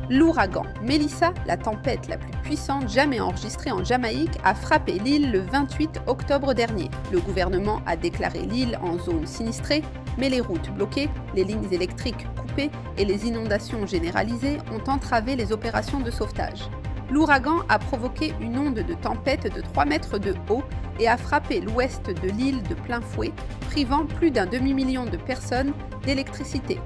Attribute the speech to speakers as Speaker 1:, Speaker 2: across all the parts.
Speaker 1: L'ouragan Melissa, la tempête la plus puissante jamais enregistrée en Jamaïque, a frappé l'île le 28 octobre dernier. Le gouvernement a déclaré l'île en zone sinistrée, mais les routes bloquées, les lignes électriques coupées et les inondations généralisées ont entravé les opérations de sauvetage. L'ouragan a provoqué une onde de tempête de 3 mètres de haut et a frappé l'ouest de l'île de plein fouet, privant plus d'un demi-million de personnes d'électricité.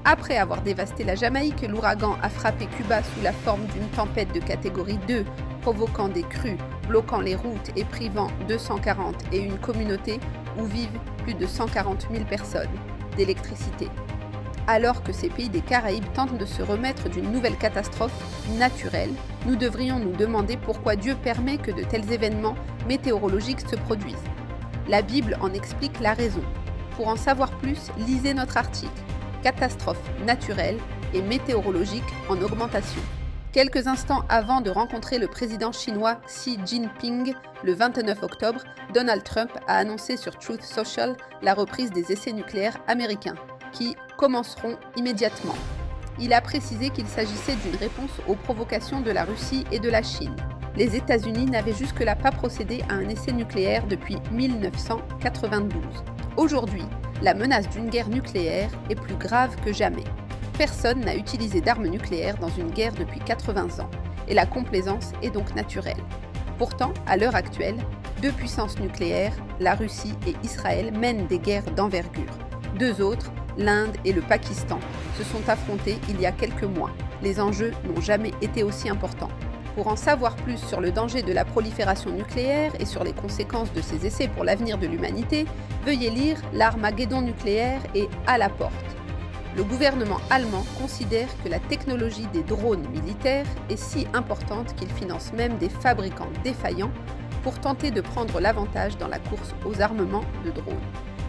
Speaker 1: Après avoir dévasté la Jamaïque, l'ouragan a frappé Cuba sous la forme d'une tempête de catégorie 2, provoquant des crues, bloquant les routes et privant 241 communautés où vivent plus de 140 000 personnes d'électricité. Alors que ces pays des Caraïbes tentent de se remettre d'une nouvelle catastrophe naturelle, nous devrions nous demander pourquoi Dieu permet que de tels événements météorologiques se produisent. La Bible en explique la raison. Pour en savoir plus, lisez notre article « Catastrophes naturelles et météorologiques en augmentation ». Quelques instants avant de rencontrer le président chinois Xi Jinping le 29 octobre, Donald Trump a annoncé sur Truth Social la reprise des essais nucléaires américains, qui commenceront immédiatement. Il a précisé qu'il s'agissait d'une réponse aux provocations de la Russie et de la Chine. Les États-Unis n'avaient jusque-là pas procédé à un essai nucléaire depuis 1992. Aujourd'hui, la menace d'une guerre nucléaire est plus grave que jamais. Personne n'a utilisé d'armes nucléaires dans une guerre depuis 80 ans, et la complaisance est donc naturelle. Pourtant, à l'heure actuelle, deux puissances nucléaires, la Russie et Israël, mènent des guerres d'envergure. Deux autres, l'Inde et le Pakistan, se sont affrontés il y a quelques mois. Les enjeux n'ont jamais été aussi importants. Pour en savoir plus sur le danger de la prolifération nucléaire et sur les conséquences de ces essais pour l'avenir de l'humanité, veuillez lire L'Armageddon nucléaire et À la porte. Le gouvernement allemand considère que la technologie des drones militaires est si importante qu'il finance même des fabricants défaillants pour tenter de prendre l'avantage dans la course aux armements de drones.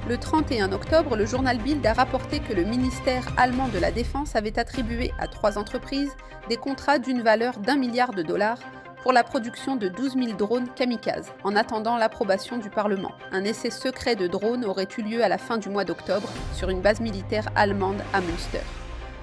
Speaker 1: Le 31 octobre, le journal Bild a rapporté que le ministère allemand de la Défense avait attribué à 3 entreprises des contrats d'une valeur d'1 milliard de dollars pour la production de 12 000 drones kamikazes, en attendant l'approbation du Parlement. Un essai secret de drones aurait eu lieu à la fin du mois d'octobre sur une base militaire allemande à Münster.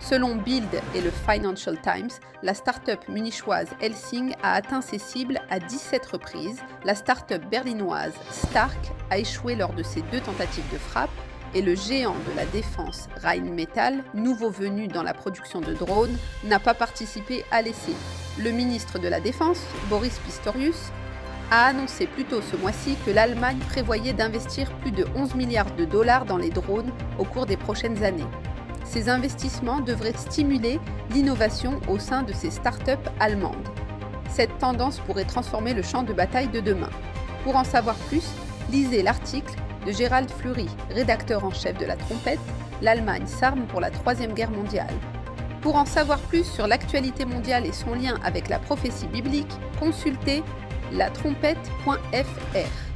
Speaker 1: Selon Bild et le Financial Times, la start-up munichoise Helsing a atteint ses cibles à 17 reprises. La start-up berlinoise Stark a échoué lors de ses 2 tentatives de frappe et le géant de la défense Rheinmetall, nouveau venu dans la production de drones, n'a pas participé à l'essai. Le ministre de la Défense, Boris Pistorius, a annoncé plus tôt ce mois-ci que l'Allemagne prévoyait d'investir plus de 11 milliards de dollars dans les drones au cours des prochaines années. Ces investissements devraient stimuler l'innovation au sein de ces startups allemandes. Cette tendance pourrait transformer le champ de bataille de demain. Pour en savoir plus, lisez l'article de Gérald Fleury, rédacteur en chef de La Trompette, l'Allemagne s'arme pour la Troisième Guerre mondiale. Pour en savoir plus sur l'actualité mondiale et son lien avec la prophétie biblique, consultez latrompette.fr.